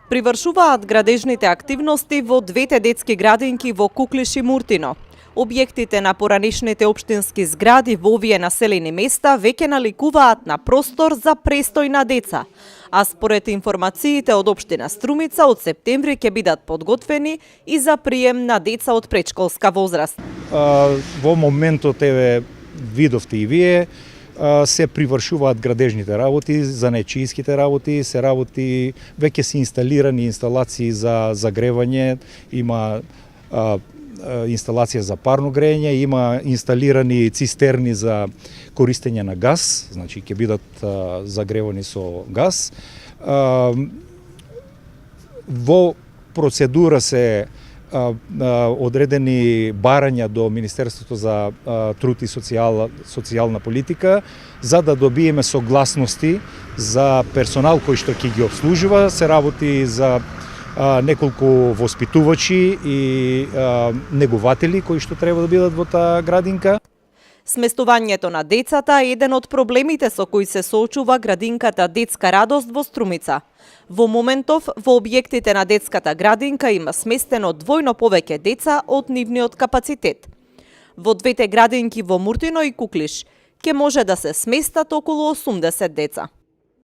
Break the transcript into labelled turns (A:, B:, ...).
A: Привршуваат градежните активности во двете детски градинки во Куклиш и Муртино. Објектите на поранешните општински згради во овие населени места веќе наликуваат на простор за престој на деца, а според информациите од општина Струмица од септември ќе бидат подготвени и за прием на деца од предшколска возраст.
B: Во моментот видовте и вие се привршуваат градежните работи, занечијските работи, се работи, веќе се инсталирани инсталации за загревање, има инсталација за парно грејење, има инсталирани цистерни за користење на газ, значи ќе бидат загревани со газ. Во процедура се одредени барања до Министерството за труд и социјална политика за да добиеме согласности за персонал кој што ќе ги обслужува, се работи за неколку воспитувачи и негователи кои што треба да бидат во таа градинка.
A: Сместувањето на децата е еден од проблемите со кои се соочува градинката Детска радост во Струмица. Во моментов, во објектите на детската градинка има сместено двојно повеќе деца од нивниот капацитет. Во двете градинки во Муртино и Куклиш ќе може да се сместат околу 80 деца.